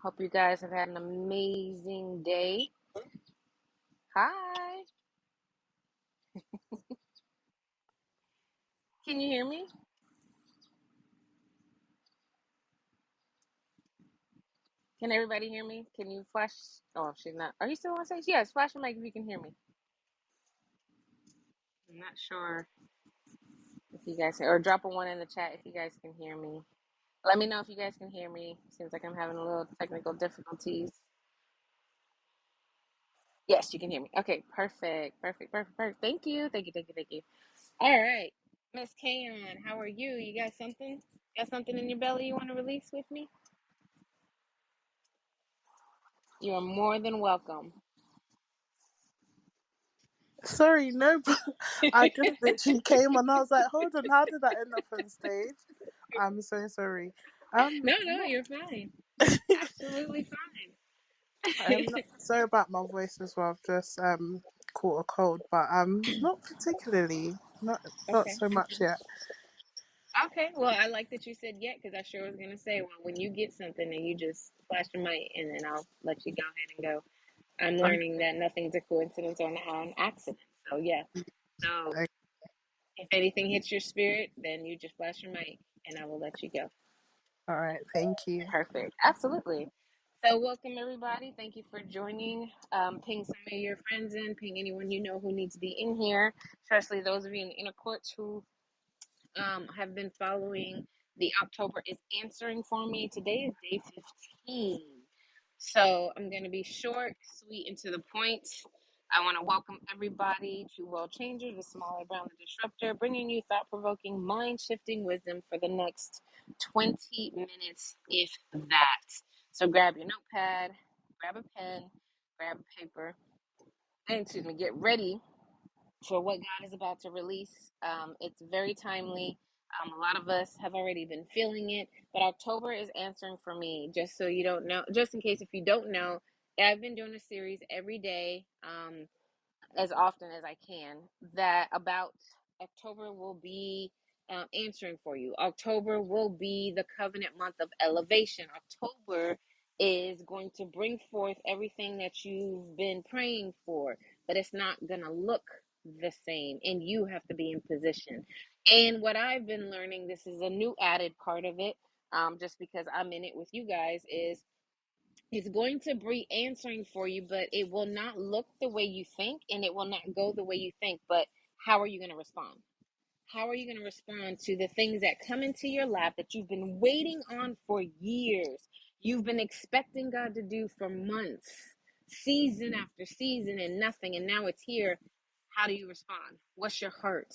Hope you guys have had an amazing day. Hi. Can you hear me? Can everybody hear me? Can you flash? Oh, she's not. Are you still on stage? Yes, flash your mic if you can hear me. I'm not sure if you guys or drop a one in the chat if you guys can hear me. Let me know if you guys can hear me. Seems like I'm having a little technical difficulties. Yes, you can hear me. Okay, perfect. Perfect. Perfect. Perfect. Thank you. Thank you. Thank you. Thank you. All right. Miss Kayon, how are you? You got something? Got something in your belly you want to release with me? You are more than welcome. Sorry, no, but I just literally came and I was like, hold on, how did I end up on stage? I'm so sorry. No, Not, you're fine. Absolutely fine. not sorry about my voice as well. I've just caught a cold, but not particularly, not Okay. so much yet. Okay. Well, I like that you said yet because I sure was gonna say, well, when you get something and you just flash your mic and then I'll let you go ahead and go. I'm Okay, learning that nothing's a coincidence or an accident. So yeah. So okay. if anything hits your spirit, then you just flash your mic and I will let you go. All right, thank you. Perfect. Absolutely. So welcome everybody. Thank you for joining. Ping some of your friends in. Ping anyone you know who needs to be in here, especially those of you in the inner courts who have been following the October is answering for me. Today is day 15. So I'm going to be short, sweet, and to the point. I want to welcome everybody to World ChangHers with Smaller Brown the Disruptor, bringing you thought-provoking, mind-shifting wisdom for the next 20 minutes, if that. So grab your notepad, grab a pen, grab a paper, and get ready for what God is about to release. It's very timely. A lot of us have already been feeling it, but October is answering for me. Just so you don't know, just in case if you don't know, I've been doing a series every day, as often as I can. That about October will be answering for you. October will be the covenant month of elevation. October is going to bring forth everything that you've been praying for, but it's not going to look the same, and you have to be in position. And what I've been learning, this is a new added part of it, just because I'm in it with you guys, is it's going to be answering for you, but it will not look the way you think and it will not go the way you think. But how are you going to respond? How are you going to respond to the things that come into your lap that you've been waiting on for years? You've been expecting God to do for months, season after season, and nothing. And now it's here. How do you respond? What's your heart?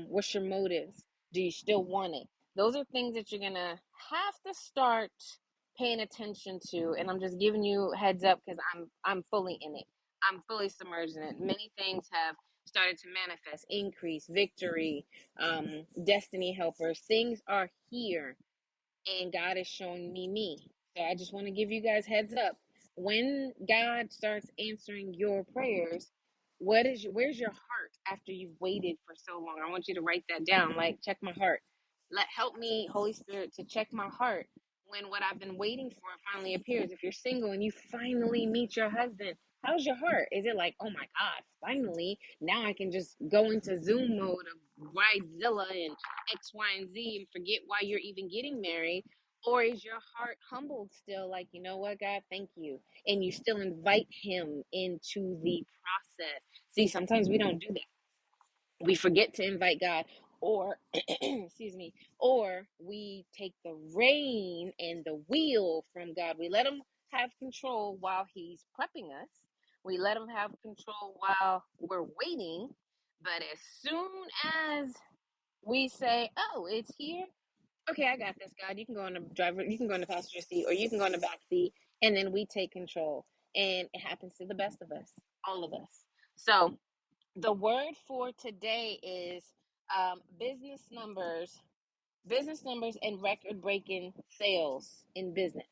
What's your motives? Do you still want it? Those are things that you're going to have to start paying attention to. And I'm just giving you heads up because I'm fully in it. I'm fully submerged in it. Many things have started to manifest, increase, victory, destiny helpers. Things are here, and God is showing me. So I just want to give you guys heads up. When God starts answering your prayers, where's your heart after you've waited for so long? I want you to write that down. Like, check my heart. Help me, Holy Spirit, to check my heart when what I've been waiting for finally appears. If you're single and you finally meet your husband, how's your heart? Is it like, oh my God, finally, now I can just go into Zoom mode of Bridezilla and X, Y, and Z and forget why you're even getting married? Or is your heart humbled still, like, you know what, God, thank you? And you still invite him into the process. See, sometimes we don't do that. We forget to invite God, or excuse me, or we take the rein and the wheel from God. We let him have control while he's prepping us. We let him have control while we're waiting. But as soon as we say, oh, it's here, okay, I got this, God. You can go in the driver, you can go in the passenger seat, or you can go in the back seat, and then we take control. And it happens to the best of us, all of us. So the word for today is business numbers, and record breaking sales in business.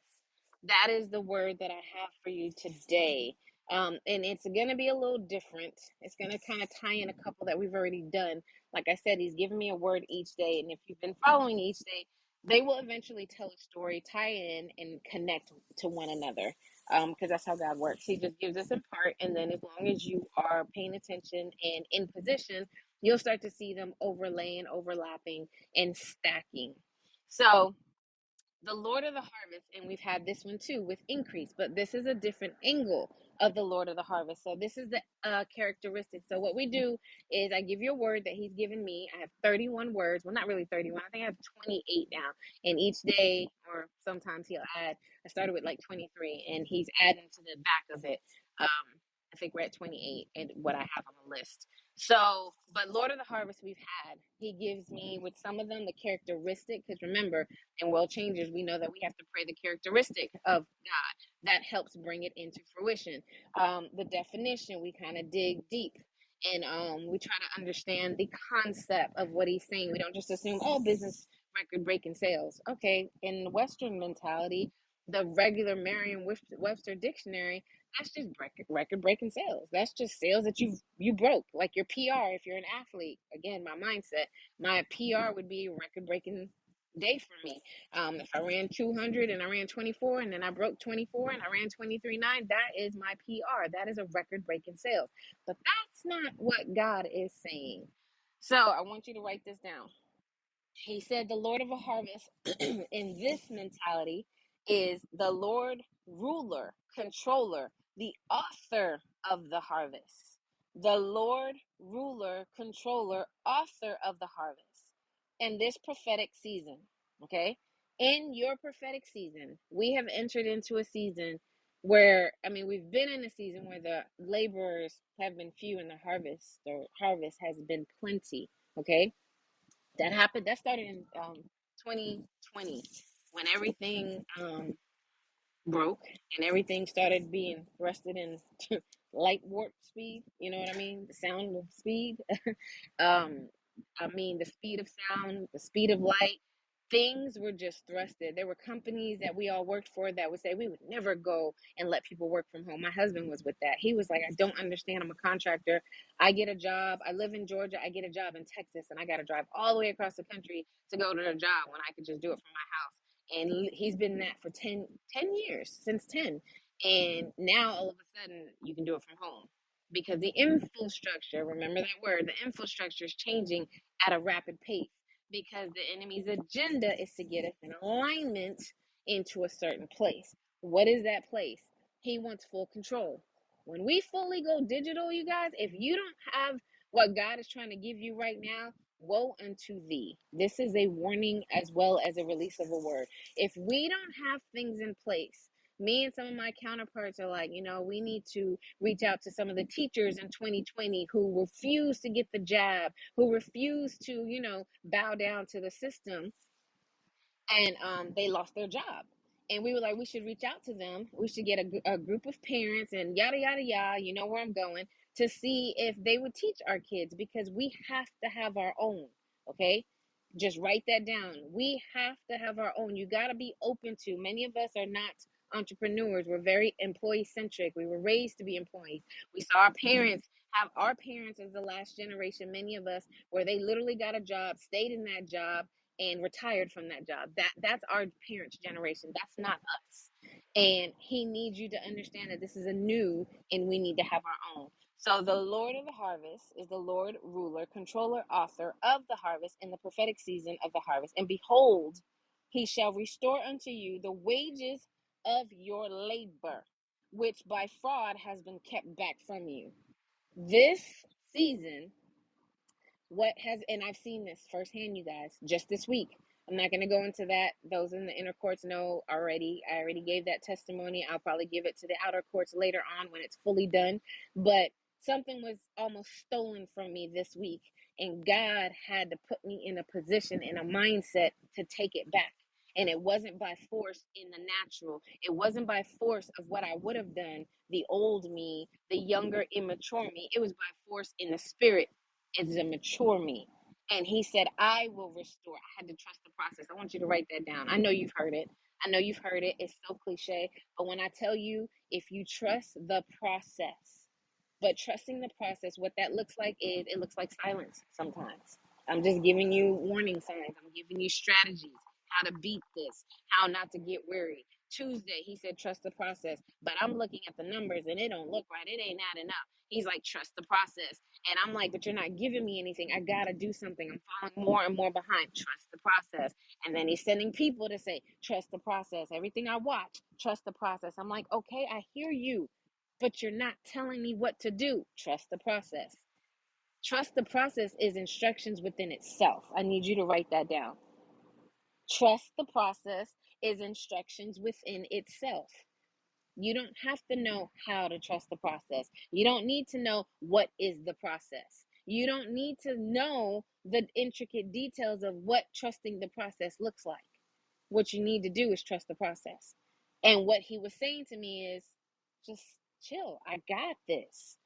That is the word that I have for you today. And it's going to be a little different. It's going to kind of tie in a couple that we've already done. Like I said, he's giving me a word each day. And if you've been following each day, they will eventually tell a story, tie in, and connect to one another. Because that's how God works. He just gives us in part, and then as long as you are paying attention and in position, you'll start to see them overlaying, overlapping, and stacking. So the Lord of the harvest, and we've had this one too with increase, but this is a different angle of the Lord of the harvest. So this is the characteristic. So what we do is I give you a word that he's given me. I have 31 words. Well, not really 31. I think I have 28 now. And each day, or sometimes he'll add, I started with like 23, and he's adding to the back of it. I think we're at 28 and what I have on the list. So, but Lord of the Harvest we've had, he gives me with some of them the characteristic, because remember, in World ChangHers, we know that we have to pray the characteristic of God that helps bring it into fruition. The definition, we kind of dig deep and we try to understand the concept of what he's saying. We don't just assume, oh, business record breaking sales. Okay, in the Western mentality, the regular Merriam-Webster dictionary, that's just record breaking sales. That's just sales that you broke, like your PR. If you're an athlete, again, my mindset, my PR would be record breaking day for me. If I ran 200 and I ran 24 and then I broke 24 and I ran 23.9, that is my PR. That is a record breaking sales. But that's not what God is saying. So I want you to write this down. He said the Lord of a harvest in this mentality is the Lord, ruler, controller, the author of the harvest. The Lord, ruler, controller, author of the harvest. In this prophetic season, okay? In your prophetic season, we have entered into a season where, I mean, we've been in a season where the laborers have been few and the harvest has been plenty, okay? That happened. That started in 2020 when everything broke and everything started being thrusted in light warp speed. You know what I mean? The sound of speed. um, I mean, the speed of sound, the speed of light. Things were just thrusted. There were companies that we all worked for that would say we would never go and let people work from home. My husband was with that. He was like, I don't understand. I'm a contractor. I get a job. I live in Georgia. I get a job in Texas, and I got to drive all the way across the country to go to a job when I could just do it from my house. And he's been that for 10 years, since 10. And now all of a sudden you can do it from home because the infrastructure, remember that word, the infrastructure is changing at a rapid pace because the enemy's agenda is to get us in alignment into a certain place. What is that place? He wants full control. When we fully go digital, you guys, if you don't have what God is trying to give you right now, woe unto thee. This is a warning as well as a release of a word. If we don't have things in place, me and some of my counterparts are like, we need to reach out to some of the teachers in 2020 who refused to get the jab, who refused to, bow down to the system, and they lost their job. And we were like, we should reach out to them. We should get a group of parents and yada, yada, yada, you know where I'm going, to see if they would teach our kids because we have to have our own, okay? Just write that down. We have to have our own. You got to be open to. Many of us are not entrepreneurs. We're very employee centric. We were raised to be employees. We saw our parents have our parents as the last generation, many of us, where they literally got a job, stayed in that job, and retired from that job. That's our parents' generation. That's not us. And he needs you to understand that this is a new and we need to have our own. So the Lord of the harvest is the Lord, ruler, controller, author of the harvest in the prophetic season of the harvest. And behold, he shall restore unto you the wages of your labor, which by fraud has been kept back from you. This season, and I've seen this firsthand, you guys, just this week. I'm not going to go into that. Those in the inner courts know already. I already gave that testimony. I'll probably give it to the outer courts later on when it's fully done. But something was almost stolen from me this week, and God had to put me in a position, in a mindset to take it back. And it wasn't by force in the natural. It wasn't by force of what I would have done, the old me, the younger, immature me. It was by force in the spirit is a mature me. And he said, I will restore. I had to trust the process. I want you to write that down. I know you've heard it. I know you've heard it. It's so cliche. But when I tell you, if you trust the process, but trusting the process, what that looks like is it looks like silence sometimes. I'm just giving you warning signs. I'm giving you strategies, how to beat this, how not to get weary. Tuesday, he said, trust the process. But I'm looking at the numbers and it don't look right. It ain't adding up. He's like, trust the process. And I'm like, but you're not giving me anything. I got to do something. I'm falling more and more behind. Trust the process. And then he's sending people to say, trust the process. Everything I watch, trust the process. I'm like, okay, I hear you, but you're not telling me what to do. Trust the process. Trust the process is instructions within itself. I need you to write that down. Trust the process is instructions within itself. You don't have to know how to trust the process. You don't need to know what is the process. You don't need to know the intricate details of what trusting the process looks like. What you need to do is trust the process. And what he was saying to me is just chill. I got this.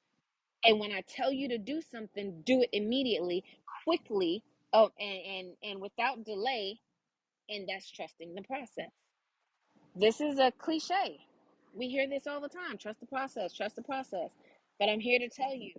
And when I tell you to do something, do it immediately, quickly, and without delay. And that's trusting the process. This is a cliche. We hear this all the time. Trust the process, trust the process. But I'm here to tell you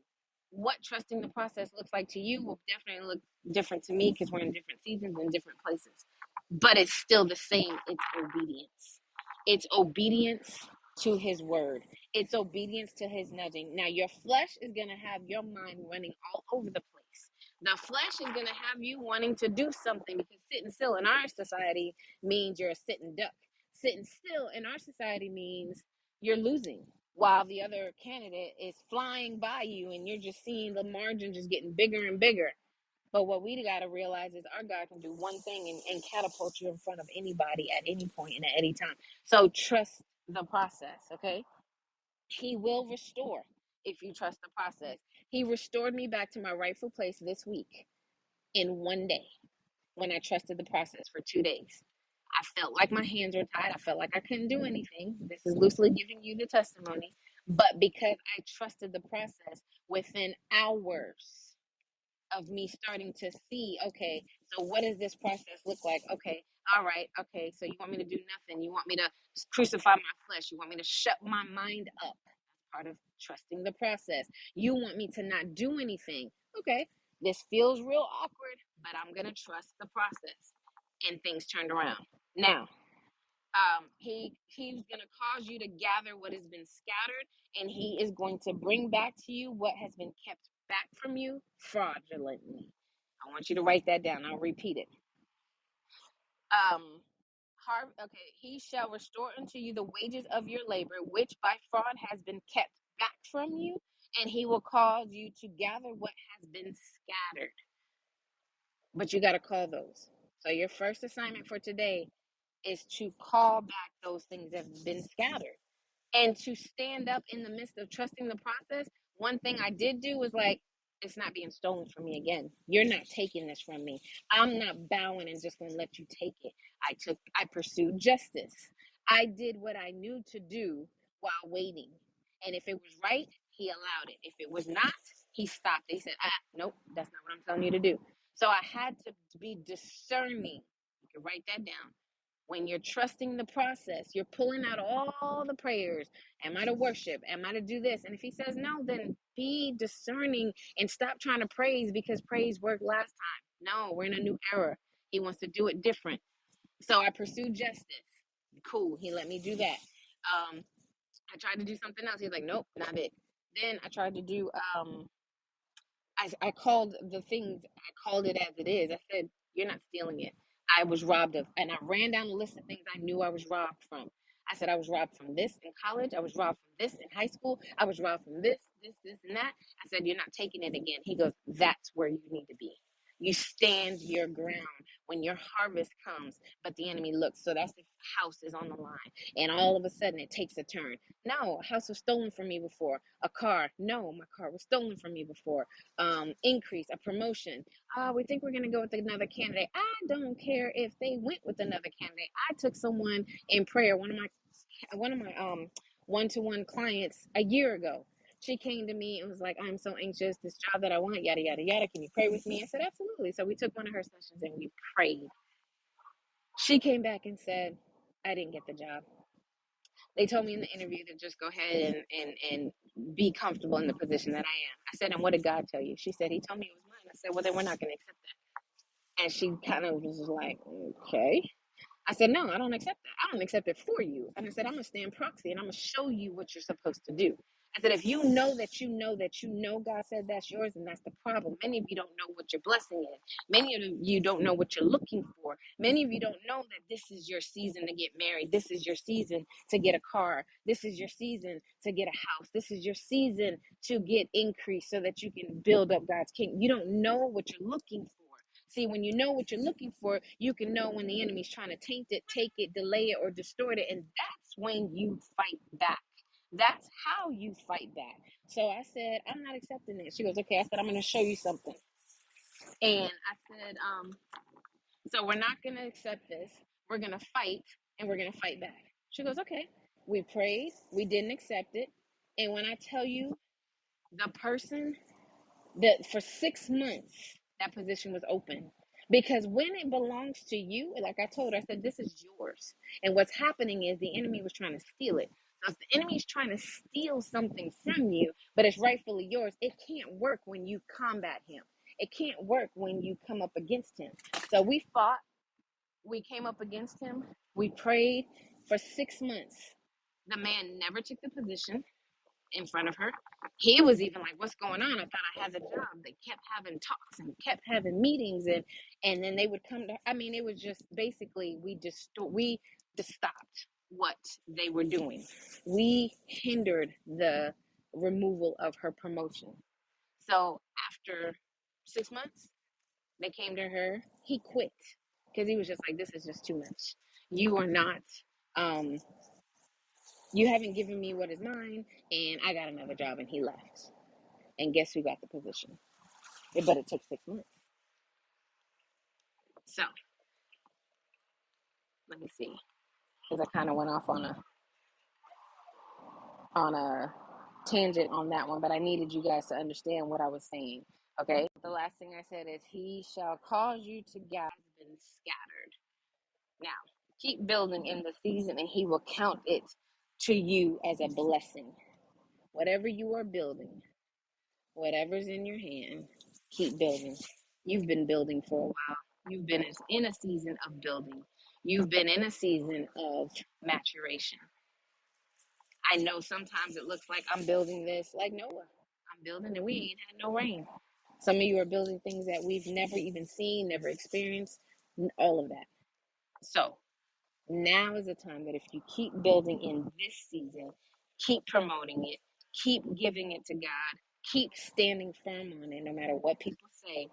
what trusting the process looks like to you will definitely look different to me because we're in different seasons and different places. But it's still the same. It's obedience. It's obedience to his word. It's obedience to his nudging. Now, your flesh is going to have your mind running all over the place. The flesh is going to have you wanting to do something because sitting still in our society means you're a sitting duck. Sitting still in our society means you're losing while the other candidate is flying by you and you're just seeing the margin just getting bigger and bigger. But what we got to realize is our God can do one thing and catapult you in front of anybody at any point and at any time. So trust the process, okay? He will restore if you trust the process. He restored me back to my rightful place this week in one day when I trusted the process for 2 days. I felt like my hands were tied. I felt like I couldn't do anything. This is loosely giving you the testimony. But because I trusted the process, within hours of me starting to see, okay, so what does this process look like? Okay, all right, okay, so you want me to do nothing. You want me to crucify my flesh. You want me to shut my mind up. That's part of trusting the process. You want me to not do anything. Okay, this feels real awkward, but I'm going to trust the process. And things turned around. Now, he's going to cause you to gather what has been scattered, and he is going to bring back to you what has been kept back from you fraudulently. I want you to write that down. I'll repeat it. Okay, he shall restore unto you the wages of your labor, which by fraud has been kept back from you, and he will cause you to gather what has been scattered. But you got to call those. So your first assignment for today is to call back those things that have been scattered and to stand up in the midst of trusting the process. One thing I did do was like, it's not being stolen from me again. You're not taking this from me. I'm not bowing and just gonna let you take it. I pursued justice. I did what I knew to do while waiting. And if it was right, he allowed it. If it was not, he stopped it. He said, nope, that's not what I'm telling you to do. So I had to be discerning. You can write that down. When you're trusting the process, you're pulling out all the prayers. Am I to worship? Am I to do this? And if he says no, then be discerning and stop trying to praise because praise worked last time. No, we're in a new era. He wants to do it different. So I pursued justice. Cool. He let me do that. I tried to do something else. He's like, nope, not it. Then I tried to do I called the things, I called it as it is. I said, you're not stealing it. I was robbed of, and I ran down the list of things I knew I was robbed from. I said, I was robbed from this in college. I was robbed from this in high school. I was robbed from this, and that. I said, you're not taking it again. He goes, that's where you need to be. You stand your ground when your harvest comes, but the enemy looks. So that's the house is on the line. And all of a sudden it takes a turn. No, a house was stolen from me before. A car. No, my car was stolen from me before. Increase, a promotion. We think we're going to go with another candidate. I don't care if they went with another candidate. I took someone in prayer, one of my one-to-one clients a year ago. She came to me and was like, I'm so anxious, this job that I want, yada, yada, yada. Can you pray with me? I said, absolutely. So we took one of her sessions and we prayed. She came back and said, I didn't get the job. They told me in the interview to just go ahead and be comfortable in the position that I am. I said, and what did God tell you? She said, he told me it was mine. I said, well, then we're not going to accept that. And she kind of was like, okay. I said, no, I don't accept that. I don't accept it for you. And I said, I'm going to stand proxy and I'm going to show you what you're supposed to do. I said, if you know that you know that you know God said that's yours, and that's the problem. Many of you don't know what your blessing is. Many of you don't know what you're looking for. Many of you don't know that this is your season to get married. This is your season to get a car. This is your season to get a house. This is your season to get increase so that you can build up God's kingdom. You don't know what you're looking for. See, when you know what you're looking for, you can know when the enemy's trying to taint it, take it, delay it, or distort it. And that's when you fight back. That's how you fight back. So I said, I'm not accepting this. She goes, okay. I said, I'm going to show you something. And I said, so we're not going to accept this. We're going to fight, and we're going to fight back. She goes, okay. We prayed. We didn't accept it. And when I tell you, the person that for 6 months that position was open, because when it belongs to you, like I told her, I said, this is yours. And what's happening is the enemy was trying to steal it. So if the enemy is trying to steal something from you, but it's rightfully yours, it can't work when you combat him. It can't work when you come up against him. So we fought. We came up against him. We prayed for 6 months. The man never took the position in front of her. He was even like, what's going on? I thought I had the job. They kept having talks and kept having meetings, and then they would come to, I mean, it was just basically we just stopped what they were doing. We hindered the removal of her promotion. So after 6 months, they came to her. He quit because he was just like, this is just too much. You are not um you haven't given me what is mine, and I got another job. And he left. And guess who got the position? But it took 6 months. So let me see, because I kind of went off on a tangent on that one, but I needed you guys to understand what I was saying. Okay. The last thing I said is, he shall cause you to gather and scattered. Now, keep building in the season, and he will count it to you as a blessing. Whatever you are building, whatever's in your hand, keep building. You've been building for a while. You've been in a season of building. You've been in a season of maturation. I know sometimes it looks like I'm building this like Noah. I'm building and we ain't had no rain. Some of you are building things that we've never even seen, never experienced, all of that. So now is the time that if you keep building in this season, keep promoting it, keep giving it to God, keep standing firm on it no matter what people say.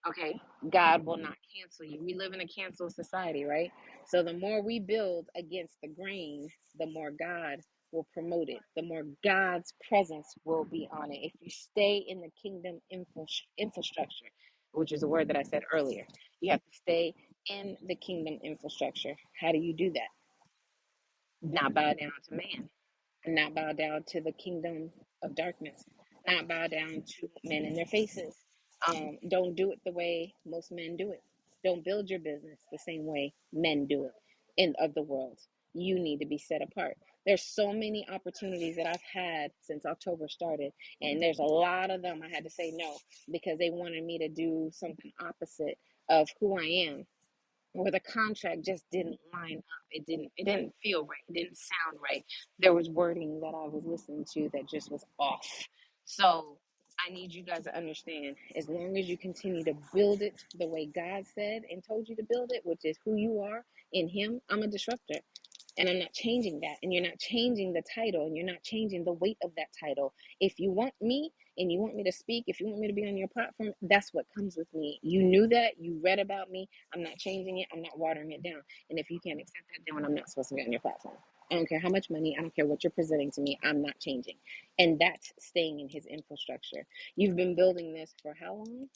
Okay, God will not cancel you. We live in a cancel society, right? So the more we build against the grain, the more God will promote it, the more God's presence will be on it. If you stay in the kingdom infrastructure, which is a word that I said earlier, you have to stay in the kingdom infrastructure. How do you do that? Not bow down to man, and not bow down to the kingdom of darkness, not bow down to men in their faces. Don't do it the way most men do it. Don't build your business the same way men do it in of the world. You need to be set apart. There's so many opportunities that I've had since October started, and there's a lot of them I had to say no because they wanted me to do something opposite of who I am, or the contract just didn't line up. It didn't feel right. It didn't sound right. There was wording that I was listening to that just was off. So I need you guys to understand, as long as you continue to build it the way God said and told you to build it, which is who you are in him, I'm a disruptor. And I'm not changing that. And you're not changing the title, and you're not changing the weight of that title. If you want me and you want me to speak, if you want me to be on your platform, that's what comes with me. You knew that. You read about me. I'm not changing it. I'm not watering it down. And if you can't accept that, then I'm not supposed to be on your platform. I don't care how much money. I don't care what you're presenting to me. I'm not changing. And that's staying in his infrastructure. You've been building this for how long?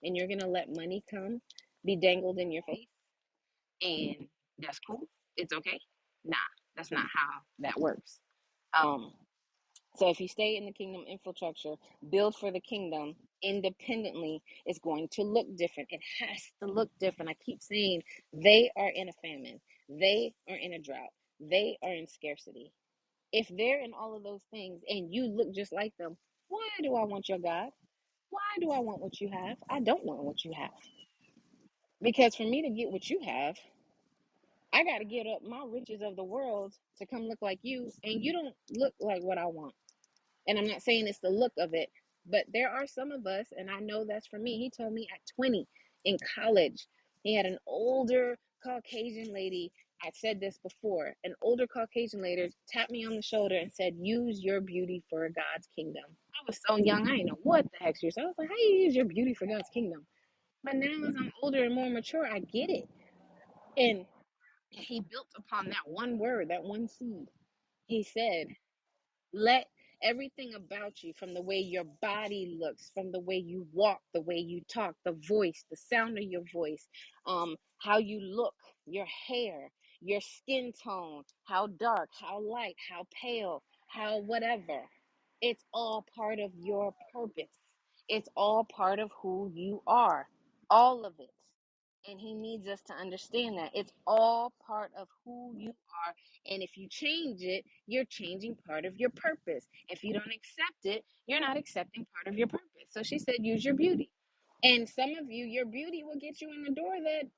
And you're going to let money come, be dangled in your face? And that's cool. It's okay. Nah, that's not how that works. Um, so if you stay in the kingdom infrastructure, build for the kingdom independently, it's going to look different. It has to look different. I keep saying they are in a famine. They are in a drought. They are in scarcity. If they're in all of those things and you look just like them, why do I want your God? Why do I want what you have? I don't want what you have. Because for me to get what you have, I got to give up my riches of the world to come look like you, and you don't look like what I want. And I'm not saying it's the look of it, but there are some of us, and I know that's for me. He told me at 20 in college, he had an older Caucasian lady. I said this before. An older Caucasian lady tapped me on the shoulder and said, "Use your beauty for God's kingdom." I was so young, I didn't know what the heck she was. I was like, "How do you use your beauty for God's kingdom?" But now, as I'm older and more mature, I get it. And he built upon that one word, that one seed. He said, let everything about you, from the way your body looks, from the way you walk, the way you talk, the voice, the sound of your voice, how you look, your hair, your skin tone, how dark, how light, how pale, how whatever. It's all part of your purpose. It's all part of who you are. All of it. And he needs us to understand that it's all part of who you are. And if you change it, you're changing part of your purpose. If you don't accept it, you're not accepting part of your purpose. So she said, use your beauty. And some of you, your beauty will get you in the door that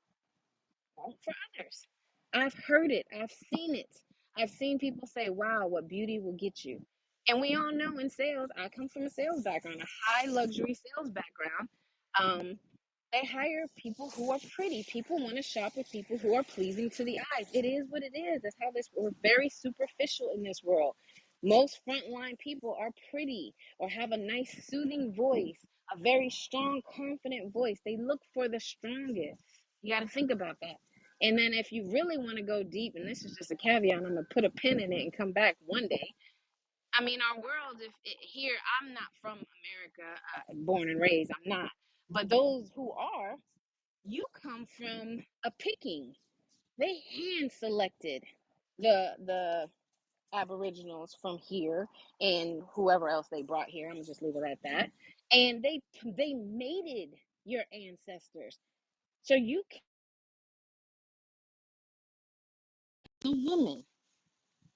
won't for others. I've heard it, I've seen it. I've seen people say, wow, what beauty will get you. And we all know in sales, I come from a sales background, a high luxury sales background. Um, they hire people who are pretty. People want to shop with people who are pleasing to the eyes. It is what it is. That's how this, we're very superficial in this world. Most frontline people are pretty or have a nice, soothing voice, a very strong, confident voice. They look for the strongest. You got to think about that. And then if you really want to go deep, and this is just a caveat, I'm going to put a pin in it and come back one day. I mean, our world, if it, here, I'm not from America, born and raised, I'm not. But those who are, you come from a picking. They hand selected the aboriginals from here and whoever else they brought here. I'm gonna just leave it at that. And they mated your ancestors. So you the woman.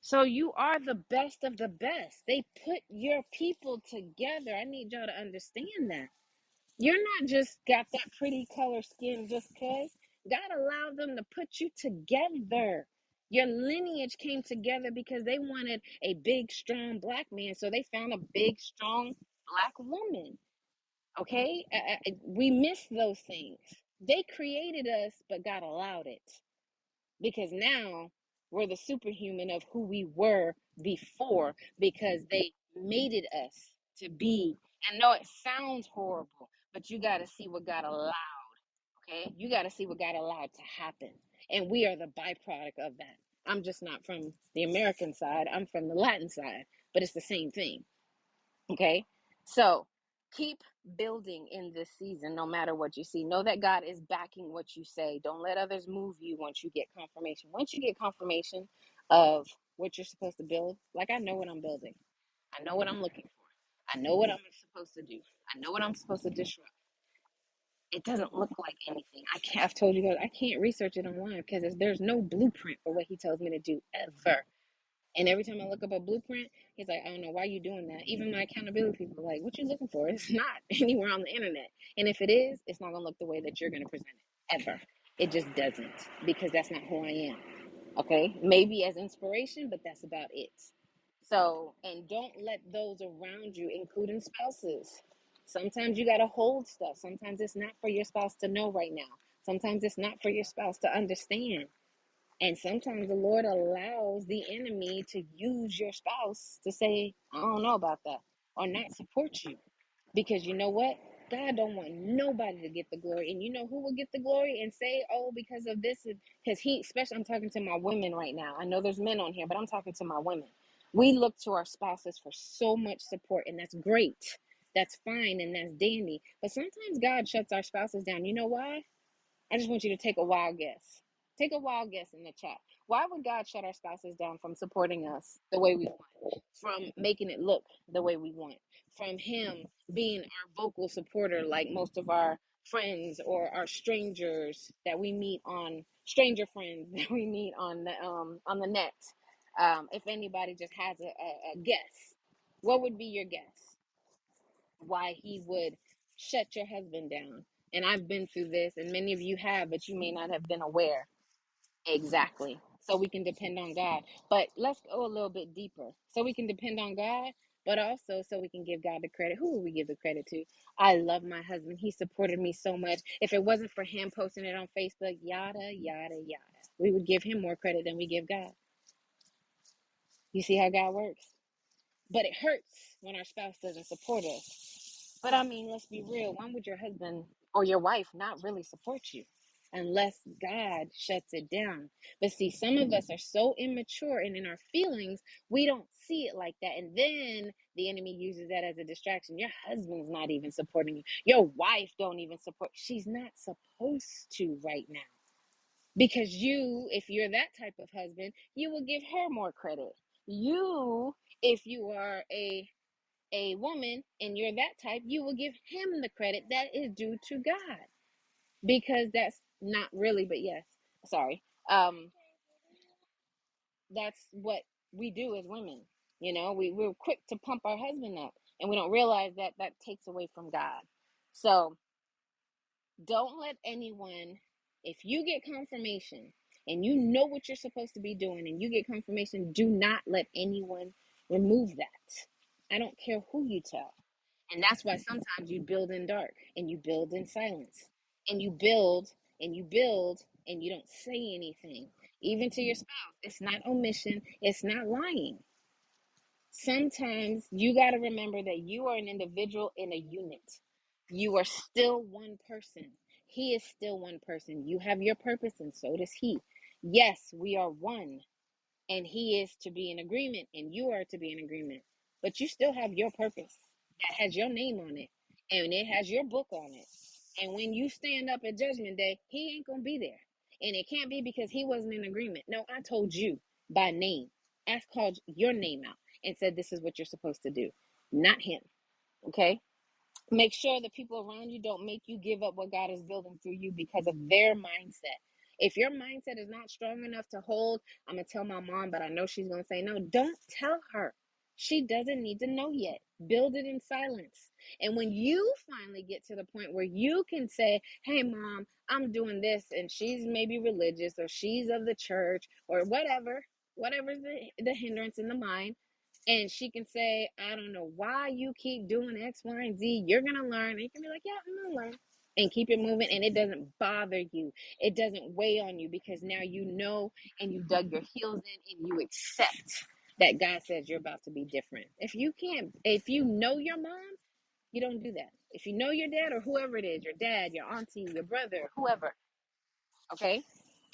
So you are the best of the best. They put your people together. I need y'all to understand that. You're not just got that pretty color skin just because. God allowed them to put you together. Your lineage came together because they wanted a big, strong black man. So they found a big, strong black woman. Okay? We miss those things. They created us, but God allowed it because now we're the superhuman of who we were before because they mated us to be. And no, it sounds horrible, but you got to see what God allowed. Okay, you got to see what God allowed to happen, and we are the byproduct of that. I'm just not from the American side, I'm from the Latin side, but it's the same thing. Okay, so keep building in this season no matter what you see. Know that God is backing what you say. Don't let others move you once you get confirmation. Once you get confirmation of what you're supposed to build, like I know what I'm building, I know what I'm looking for, I know what I'm supposed to do, I know what I'm supposed to disrupt. It doesn't look like anything. I've told you guys, I can't research it online because there's no blueprint for what he tells me to do ever. And every time I look up a blueprint, he's like, I don't know why you doing that. Even my accountability people are like, what you looking for? It's not anywhere on the internet. And if it is, it's not gonna look the way that you're gonna present it ever. It just doesn't because that's not who I am. Okay, maybe as inspiration, but that's about it. So, and don't let those around you, including spouses. Sometimes you got to hold stuff. Sometimes it's not for your spouse to know right now. Sometimes it's not for your spouse to understand. And sometimes the Lord allows the enemy to use your spouse to say, I don't know about that, or not support you. Because you know what? God don't want nobody to get the glory. And you know who will get the glory and say, oh, because of this? Because he, especially I'm talking to my women right now. I know there's men on here, but I'm talking to my women. We look to our spouses for so much support, and that's great. That's fine, and that's dandy. But sometimes God shuts our spouses down. You know why? I just want you to take a wild guess. Take a wild guess in the chat. Why would God shut our spouses down from supporting us the way we want, from making it look the way we want, from Him being our vocal supporter, like most of our friends or our strangers that we meet on stranger friends that we meet on the net? If anybody just has a guess, what would be your guess? Why He would shut your husband down? And I've been through this, and many of you have, but you may not have been aware. Exactly. So we can depend on God. But let's go a little bit deeper. So we can depend on God, but also so we can give God the credit. Who will we give the credit to? I love my husband. He supported me so much. If it wasn't for him posting it on Facebook, yada, yada, yada, we would give him more credit than we give God. You see how God works? But it hurts when our spouse doesn't support us. But I mean, let's be real. Why would your husband or your wife not really support you unless God shuts it down? But see, some of us are so immature and in our feelings, we don't see it like that. And then the enemy uses that as a distraction. Your husband's not even supporting you. Your wife don't even support. She's not supposed to right now. Because you, if you're that type of husband, you will give her more credit. You, if you are a woman and you're that type, you will give him the credit that is due to God. Because that's not really, but yes, sorry. That's what we do as women. We're quick to pump our husband up and we don't realize that that takes away from God. So don't let anyone, if you get confirmation and you know what you're supposed to be doing and you get confirmation, do not let anyone remove that. I don't care who you tell. And that's why sometimes you build in dark and you build in silence and you build and you build and you don't say anything, even to your spouse. It's not omission, it's not lying. Sometimes you got to remember that you are an individual in a unit. You are still one person. He is still one person. You have your purpose, and so does he. Yes, we are one, and he is to be in agreement, and you are to be in agreement. But you still have your purpose that has your name on it, and it has your book on it. And when you stand up at Judgment Day, he ain't going to be there. And it can't be because he wasn't in agreement. No, I told you by name. I called your name out and said, this is what you're supposed to do, not him. Okay? Make sure the people around you don't make you give up what God is building through you because of their mindset. If your mindset is not strong enough to hold, I'm going to tell my mom, but I know she's going to say no. Don't tell her. She doesn't need to know yet. Build it in silence. And when you finally get to the point where you can say, hey, mom, I'm doing this, and she's maybe religious or she's of the church or whatever's the hindrance in the mind, and she can say, I don't know why you keep doing X, Y, and Z. You're going to learn. And you can be like, yeah, I'm going to learn. And keep it moving. And it doesn't bother you. It doesn't weigh on you because now you know and you dug your heels in and you accept that God says you're about to be different. If you know your mom, you don't do that. If you know your dad or whoever it is, your dad, your auntie, your brother, whoever, okay?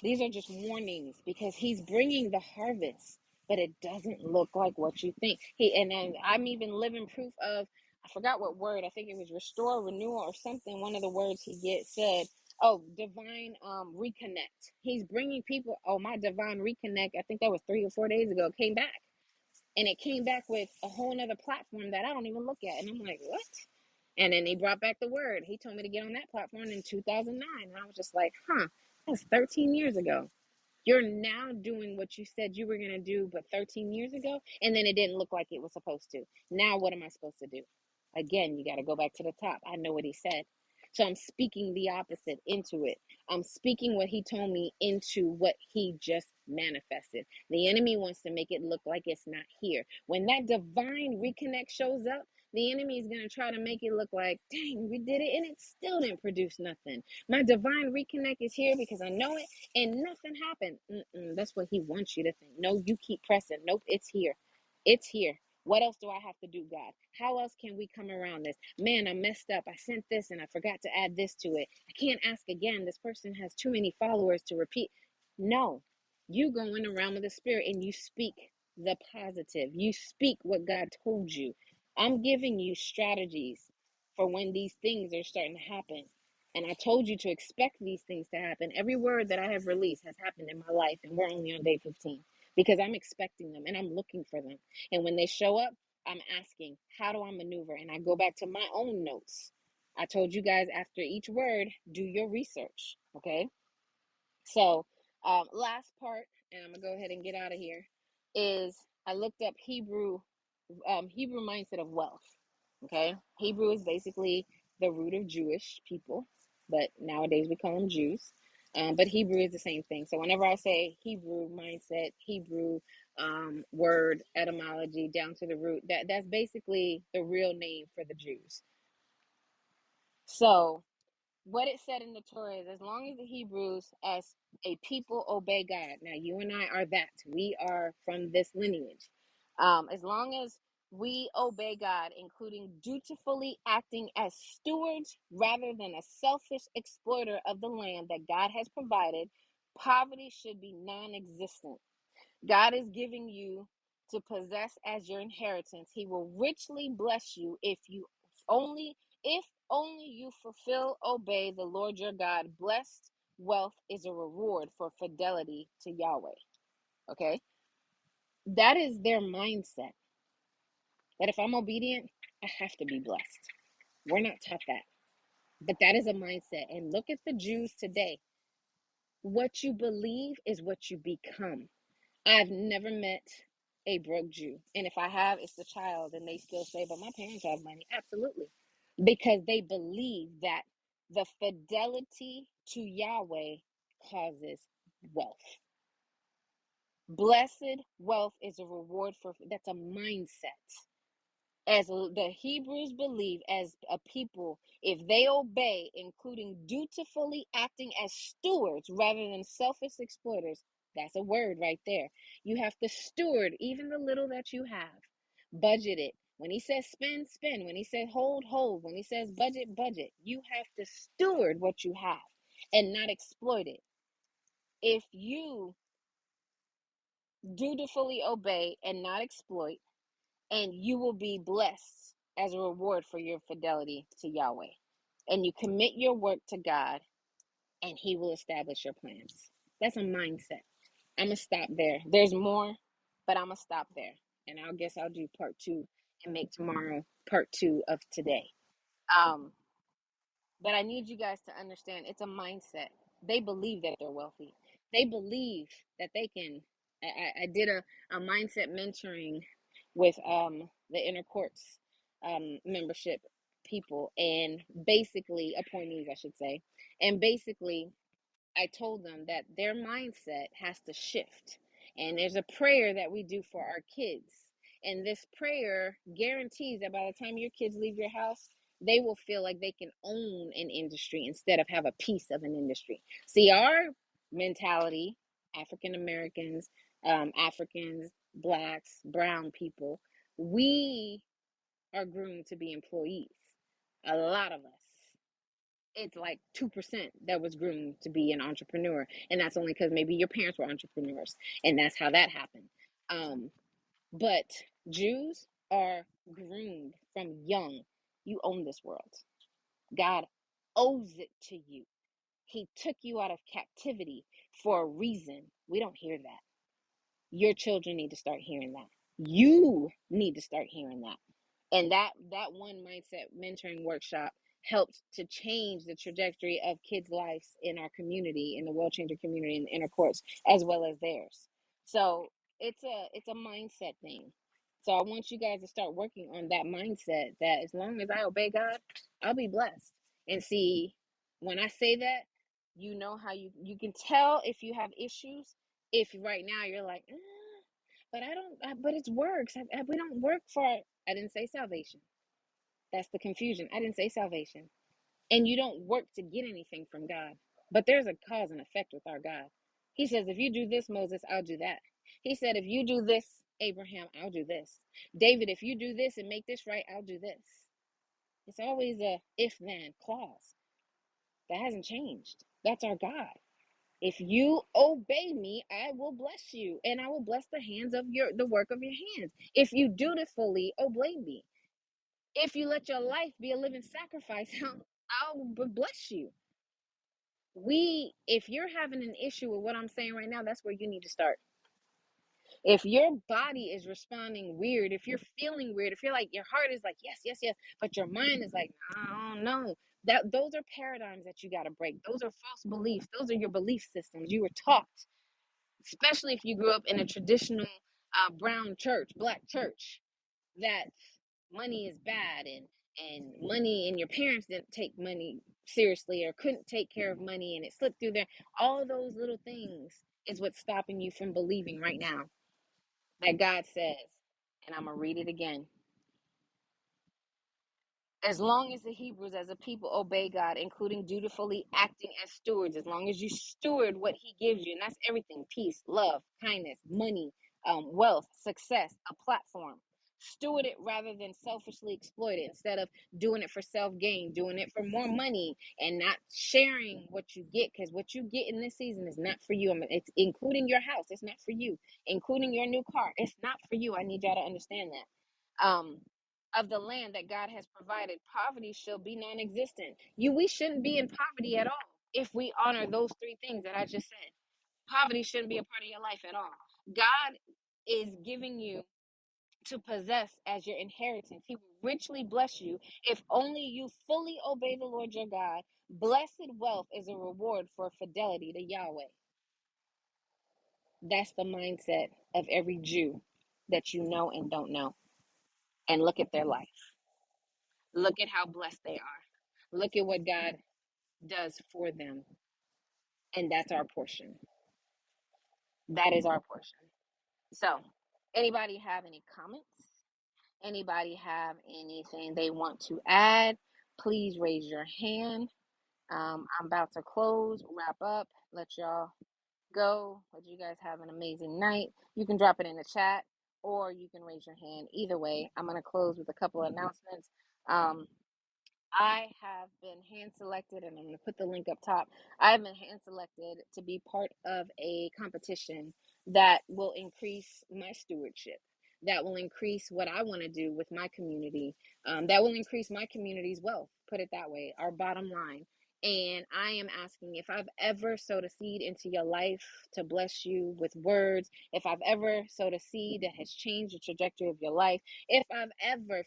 These are just warnings because he's bringing the harvest, but it doesn't look like what you think. I'm even living proof of, I forgot what word, I think it was restore, renewal, or something. One of the words said, oh, divine reconnect. He's bringing people, oh, my divine reconnect, I think that was 3 or 4 days ago, came back. And it came back with a whole nother platform that I don't even look at. And I'm like, what? And then he brought back the word. He told me to get on that platform in 2009. And I was just like, that's 13 years ago. You're now doing what you said you were going to do, but 13 years ago, and then it didn't look like it was supposed to. Now, what am I supposed to do? Again, you got to go back to the top. I know what he said. So I'm speaking the opposite into it. I'm speaking what he told me into what he just manifested. The enemy wants to make it look like it's not here. When that divine reconnect shows up, the enemy is going to try to make it look like, dang, we did it, and it still didn't produce nothing. My divine reconnect is here because I know it, and nothing happened. That's what he wants you to think. No, you keep pressing. Nope, it's here. It's here. What else do I have to do, God? How else can we come around this? Man, I messed up. I sent this and I forgot to add this to it. I can't ask again. This person has too many followers to repeat. No, you go in the realm of the spirit and you speak the positive. You speak what God told you. I'm giving you strategies for when these things are starting to happen. And I told you to expect these things to happen. Every word that I have released has happened in my life, and we're only on day 15 because I'm expecting them and I'm looking for them. And when they show up, I'm asking, how do I maneuver? And I go back to my own notes. I told you guys after each word, do your research. Okay. So, last part, and I'm gonna go ahead and get out of here, is I looked up Hebrew mindset of wealth. Okay. Hebrew is basically the root of Jewish people, but nowadays we call them Jews. But Hebrew is the same thing. So whenever I say Hebrew mindset, Hebrew word etymology down to the root, that's basically the real name for the Jews. So what it said in the Torah is, as long as the Hebrews as a people obey God. Now you and I are that. We are from this lineage. As long as we obey God, including dutifully acting as stewards rather than a selfish exploiter of the land that God has provided, poverty should be non-existent. God is giving you to possess as your inheritance. He will richly bless you only if only you fulfill, obey the Lord your God. Blessed wealth is a reward for fidelity to Yahweh. Okay? That is their mindset. That if I'm obedient, I have to be blessed. We're not taught that. But that is a mindset. And look at the Jews today. What you believe is what you become. I've never met a broke Jew. And if I have, it's the child, and they still say, but my parents have money. Absolutely. Because they believe that the fidelity to Yahweh causes wealth. Blessed wealth is a reward that's a mindset. As the Hebrews believe, as a people, if they obey, including dutifully acting as stewards rather than selfish exploiters, that's a word right there. You have to steward even the little that you have. Budget it. When he says spend, spend. When he says hold, hold. When he says budget, budget. You have to steward what you have and not exploit it. If you dutifully obey and not exploit, and you will be blessed as a reward for your fidelity to Yahweh. And you commit your work to God, and He will establish your plans. That's a mindset. I'm going to stop there. There's more, but I'm going to stop there. And I guess I'll do part 2 and make tomorrow part 2 of today. But I need you guys to understand it's a mindset. They believe that they're wealthy. They believe that they can. I did a mindset mentoring with the inner courts membership people, and basically appointees, I should say. And basically I told them that their mindset has to shift. And there's a prayer that we do for our kids. And this prayer guarantees that by the time your kids leave your house, they will feel like they can own an industry instead of have a piece of an industry. See, our mentality, African Americans, Africans, blacks, brown people, we are groomed to be employees. A lot of us, it's like 2% that was groomed to be an entrepreneur, and that's only because maybe your parents were entrepreneurs, and that's how that happened. But Jews are groomed from young. You own this world. God owes it to you. He took you out of captivity for a reason. We don't hear that. Your children need to start hearing that. You need to start hearing that. And that one mindset mentoring workshop helped to change the trajectory of kids' lives in our community, in the World Changer community, in the inner courts, as well as theirs. So it's a mindset thing. So I want you guys to start working on that mindset that as long as I obey God, I'll be blessed. And see, when I say that, you know how you can tell if you have issues. If right now you're like, but I don't, but it's works. We don't work for, I didn't say salvation. That's the confusion. I didn't say salvation. And you don't work to get anything from God. But there's a cause and effect with our God. He says, if you do this, Moses, I'll do that. He said, if you do this, Abraham, I'll do this. David, if you do this and make this right, I'll do this. It's always a if then clause. That hasn't changed. That's our God. If you obey me, I will bless you, and I will bless the hands of the work of your hands. If you dutifully obey me, if you let your life be a living sacrifice, I'll bless you. If you're having an issue with what I'm saying right now, that's where you need to start. If your body is responding weird, if you're feeling weird, if you're like, your heart is like, yes, yes, yes, but your mind is like, I don't know. Those are paradigms that you got to break. Those are false beliefs. Those are your belief systems. You were taught, especially if you grew up in a traditional brown church, black church, that money is bad, and money, and your parents didn't take money seriously or couldn't take care of money and it slipped through there. All those little things is what's stopping you from believing right now that God says, and I'm going to read it again. As long as the Hebrews as a people obey God, including dutifully acting as stewards, as long as you steward what he gives you, and that's everything: peace, love, kindness, money, wealth, success, a platform. Steward it rather than selfishly exploit it, instead of doing it for self-gain, doing it for more money and not sharing what you get, because what you get in this season is not for you. I mean, it's including your house. It's not for you. Including your new car. It's not for you. I need y'all to understand that. Of the land that God has provided, poverty shall be non-existent. We shouldn't be in poverty at all if we honor those three things that I just said. Poverty shouldn't be a part of your life at all. God is giving you to possess as your inheritance. He will richly bless you if only you fully obey the Lord your God. Blessed wealth is a reward for fidelity to Yahweh. That's the mindset of every Jew that you know and don't know. And look at their life. Look at how blessed they are. Look at what God does for them. And that's our portion. That is our portion. So, anybody have any comments? Anybody have anything they want to add? Please raise your hand. I'm about to close, wrap up, let y'all go. Let you guys have an amazing night. You can drop it in the chat or you can raise your hand. Either way, I'm going to close with a couple of announcements. I have been hand selected, and I'm going to put the link up top. I have been hand selected to be part of a competition that will increase my stewardship, that will increase what I want to do with my community, that will increase my community's wealth, put it that way, our bottom line. And I am asking if I've ever sowed a seed into your life to bless you with words, if I've ever sowed a seed that has changed the trajectory of your life, if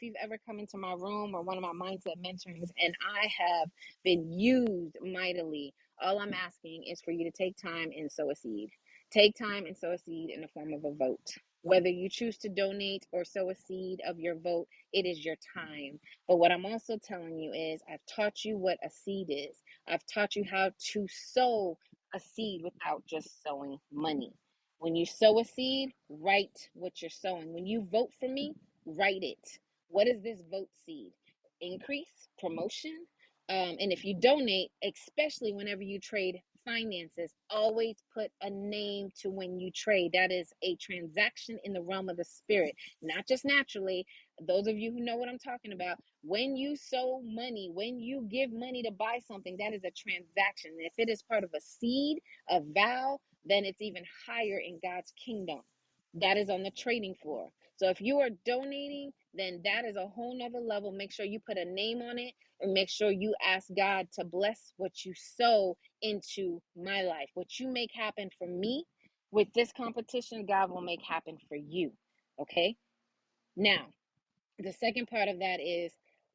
you've ever come into my room or one of my mindset mentorings and I have been used mightily, all I'm asking is for you to take time and sow a seed. Take time and sow a seed in the form of a vote. Whether you choose to donate or sow a seed of your vote, it is your time. But what I'm also telling you is I've taught you what a seed is. I've taught you how to sow a seed without just sowing money. When you sow a seed, write what you're sowing. When you vote for me, write it. What is this vote seed? Increase, promotion. And if you donate, especially whenever you trade finances, always put a name to when you trade. That is a transaction in the realm of the spirit, not just naturally. Those of you who know what I'm talking about, when you sow money, when you give money to buy something, that is a transaction. And if it is part of a seed, a vow, then it's even higher in God's kingdom. That is on the trading floor. So if you are donating, then that is a whole nother level. Make sure you put a name on it and make sure you ask God to bless what you sow into my life. What you make happen for me with this competition, God will make happen for you. Okay? Now, the second part of that is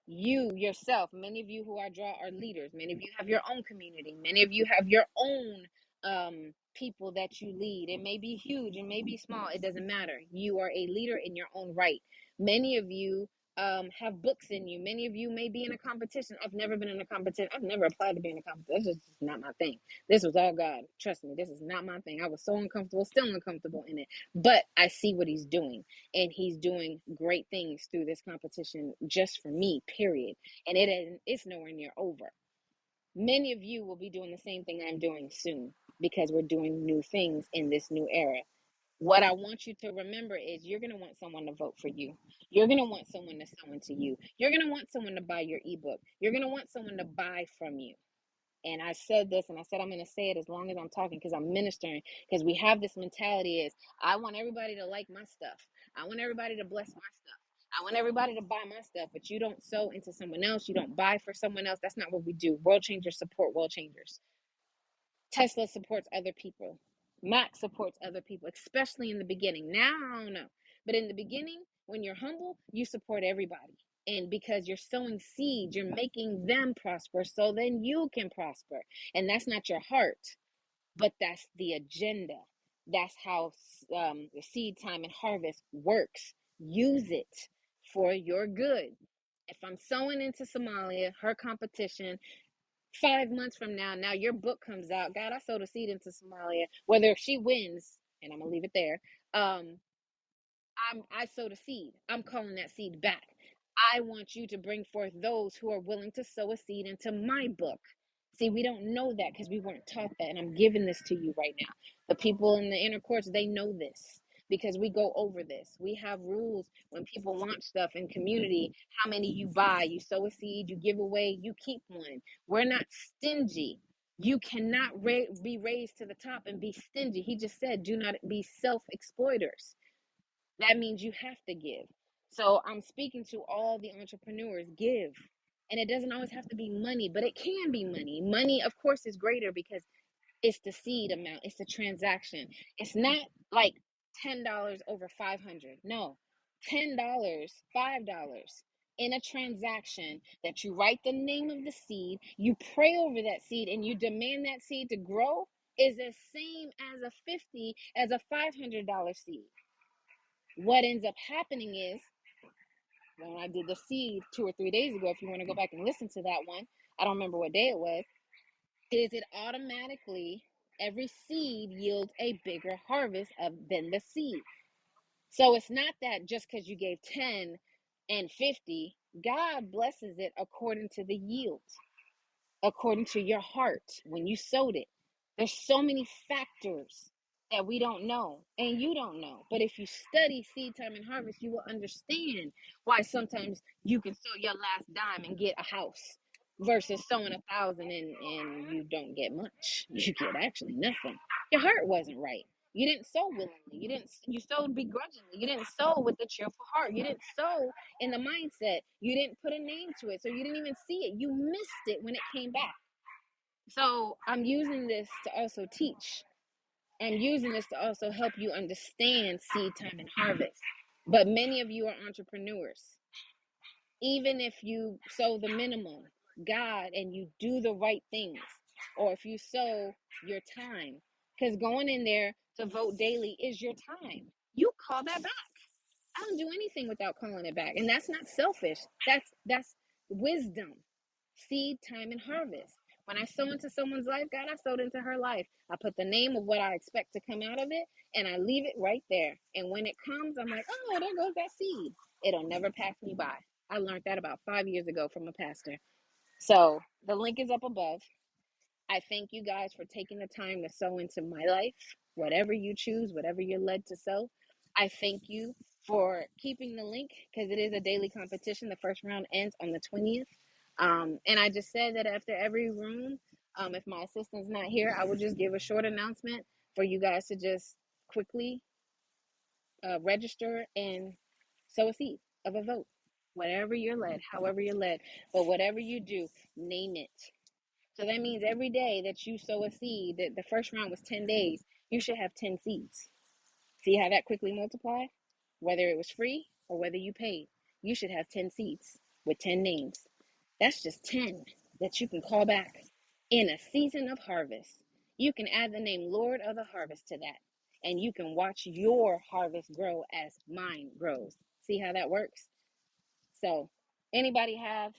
you yourself. Many of you who I draw are leaders. Many of you have your own community. Many of you have your own people that you lead. It may be huge, it may be small, it doesn't matter. You are a leader in your own right. Many of you have books in you. Many of you may be in a competition. I've never been in a competition. I've never applied to be in a competition. This is just not my thing. This was all God. Trust me, this is not my thing. I was so uncomfortable, still uncomfortable in it. But I see what he's doing, and he's doing great things through this competition just for me, period. And it's nowhere near over. Many of you will be doing the same thing I'm doing soon because we're doing new things in this new era. What I want you to remember is you're going to want someone to vote for you. You're going to want someone to sow into you. You're going to want someone to buy your ebook. You're going to want someone to buy from you. And I said this, and I said I'm going to say it as long as I'm talking, because I'm ministering, because we have this mentality is I want everybody to like my stuff. I want everybody to bless my stuff. I want everybody to buy my stuff, but you don't sow into someone else. You don't buy for someone else. That's not what we do. World Changers support world changers. Tesla supports other people. Mac supports other people, especially in the beginning. Now, I don't know. But in the beginning, when you're humble, you support everybody. And because you're sowing seeds, you're making them prosper so then you can prosper. And that's not your heart, but that's the agenda. That's how the seed time and harvest works. Use it for your good. If I'm sowing into Somalia, her competition, 5 months from now, now your book comes out. God, I sowed a seed into Somalia. Whether she wins, and I'm gonna leave it there. I sowed a seed. I'm calling that seed back. I want you to bring forth those who are willing to sow a seed into my book. See, we don't know that because we weren't taught that. And I'm giving this to you right now. The people in the inner courts, they know this because we go over this. We have rules when people launch stuff in community, how many you buy, you sow a seed, you give away, you keep one. We're not stingy. You cannot be raised to the top and be stingy. He just said, do not be self exploiters. That means you have to give. So I'm speaking to all the entrepreneurs, give. And it doesn't always have to be money, but it can be money. Money, of course, is greater because it's the seed amount, it's the transaction. It's not like $10 over 500. No, $10, $5 in a transaction that you write the name of the seed, you pray over that seed, and you demand that seed to grow is the same as a 50 as a $500 seed. What ends up happening is when I did the seed 2 or 3 days ago, if you want to go back and listen to that one, I don't remember what day it was, is it automatically every seed yields a bigger harvest than the seed. So it's not that just because you gave 10 and 50, God blesses it according to the yield, according to your heart when you sowed it. There's so many factors that we don't know and you don't know. But if you study seed time and harvest, you will understand why sometimes you can sow your last dime and get a house versus sowing 1,000 and you don't get much. You get actually nothing. Your heart wasn't right. You didn't sow willingly. You sowed begrudgingly. You didn't sow with a cheerful heart. You didn't sow in the mindset. You didn't put a name to it. So you didn't even see it. You missed it when it came back. So I'm using this to also teach. I'm using this to also help you understand seed time and harvest. But many of you are entrepreneurs. Even if you sow the minimum, God, and you do the right things, or if you sow your time, because going in there to vote daily is your time. You call that back. I don't do anything without calling it back. And that's not selfish. That's wisdom. Seed, time, and harvest. When I sow into someone's life, God, I sowed into her life. I put the name of what I expect to come out of it, and I leave it right there. And when it comes, I'm like, oh, there goes that seed. It'll never pass me by. I learned that about 5 years ago from a pastor. So the link is up above. I thank you guys for taking the time to sow into my life, whatever you choose, whatever you're led to sow. I thank you for keeping the link because it is a daily competition. The first round ends on the 20th. And I just said that after every room, if my assistant's not here, I will just give a short announcement for you guys to just quickly register and sow a seed of a vote. Whatever you're led, however you're led, but whatever you do, name it. So that means every day that you sow a seed, that the first round was 10 days, you should have 10 seeds. See how that quickly multiplied? Whether it was free or whether you paid, you should have 10 seeds with 10 names. That's just 10 that you can call back in a season of harvest. You can add the name Lord of the Harvest to that, and you can watch your harvest grow as mine grows. See how that works? So, anybody have?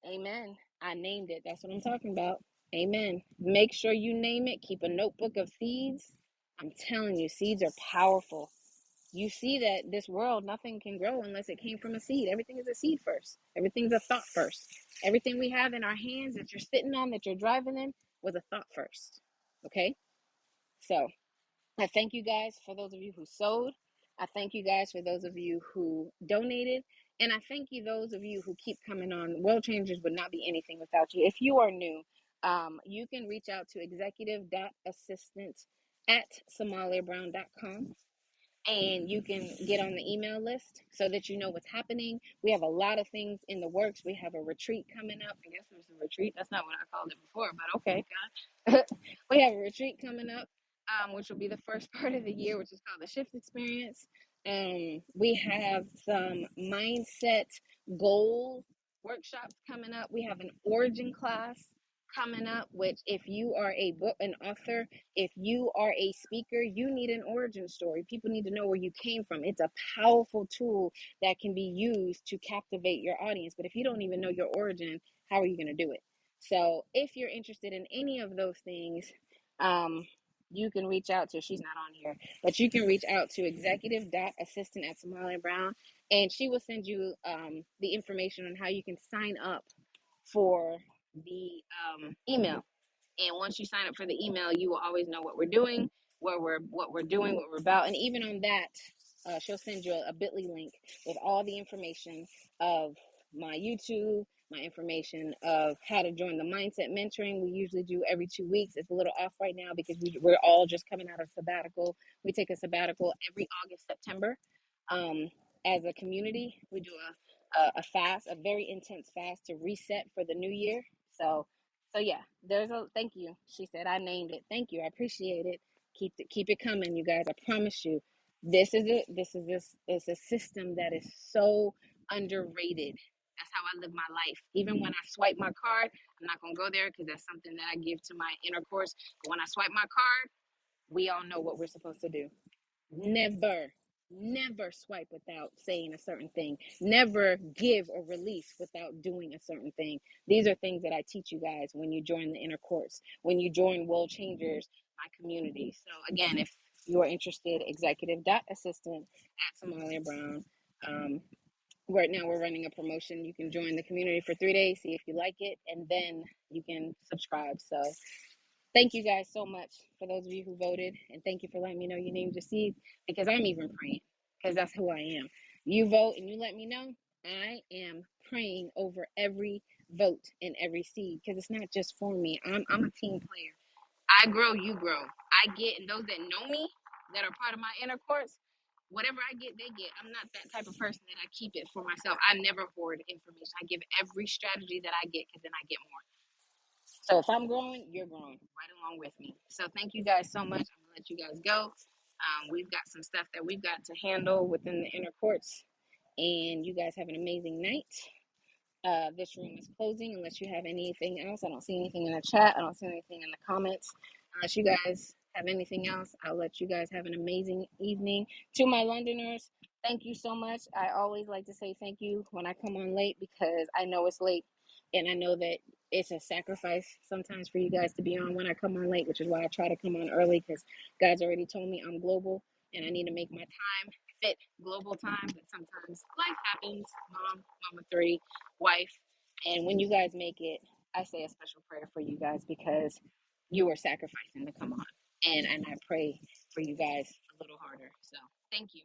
Amen. I named it. That's what I'm talking about. Amen. Make sure you name it. Keep a notebook of seeds. I'm telling you, seeds are powerful. You see that this world, nothing can grow unless it came from a seed. Everything is a seed first. Everything's a thought first. Everything we have in our hands that you're sitting on, that you're driving in, was a thought first. Okay? So I thank you guys for those of you who sowed. I thank you guys for those of you who donated. And I thank you, those of you who keep coming on. World Changers would not be anything without you. If you are new, you can reach out to executive.assistant@somaliabrown.com and you can get on the email list so that you know what's happening. We have a lot of things in the works. We have a retreat coming up. I guess there's a retreat. That's not what I called it before, but okay, God. We have a retreat coming up, which will be the first part of the year, which is called the Shift Experience. We have some mindset goal workshops coming up. We have an origin class coming up, which if you are an author, if you are a speaker, you need an origin story. People need to know where you came from. It's a powerful tool that can be used to captivate your audience. But if you don't even know your origin, how are you going to do it? So if you're interested in any of those things, you can reach out to, she's not on here, but you can reach out to executive.assistant@Somalia Brown, and she will send you the information on how you can sign up for the email. And once you sign up for the email, you will always know what we're doing, what we're doing, what we're about. And even on that, she'll send you a bit.ly link with all the information of my YouTube, my information of how to join the mindset mentoring. We usually do every 2 weeks. It's a little off right now because we're all just coming out of sabbatical. We take a sabbatical every August, September. As a community, we do a fast, a very intense fast to reset for the new year. So yeah, there's a thank you. She said I named it. Thank you. I appreciate it. Keep it coming, you guys. I promise you. It's a system that is so underrated. That's how I live my life. Even when I swipe my card, I'm not gonna go there because that's something that I give to my inner course. But when I swipe my card, we all know what we're supposed to do. Never swipe without saying a certain thing. Never give or release without doing a certain thing. These are things that I teach you guys when you join the inner course, when you join World ChangHers, my community. So again, if you are interested, executive.assistant@Somalia Brown. Right now we're running a promotion. You can join the community for 3 days, see if you like it, and then you can subscribe. So thank you guys so much for those of you who voted, and thank you for letting me know you named your seed, because I'm even praying, because that's who I am. You vote and you let me know. I am praying over every vote and every seed, because it's not just for me. I'm a team player. I grow, you grow. I get, and those that know me, that are part of my inner course, whatever I get, they get. I'm not that type of person that I keep it for myself. I never hoard information. I give every strategy that I get, because then I get more. So if I'm growing, you're growing right along with me. So thank you guys so much. I'm gonna let you guys go. We've got some stuff that we've got to handle within the inner courts, and you guys have an amazing night. This room is closing unless you have anything else. I don't see anything in the chat. I don't see anything in the comments. Unless you guys have anything else, I'll let you guys have an amazing evening. To my Londoners, thank you so much. I always like to say thank you when I come on late, because I know it's late, and I know that it's a sacrifice sometimes for you guys to be on when I come on late, which is why I try to come on early, because God's already told me I'm global and I need to make my time fit global time. But sometimes life happens. Mama three, wife. And when you guys make it, I say a special prayer for you guys, because you are sacrificing to come on. And I pray for you guys a little harder. So thank you.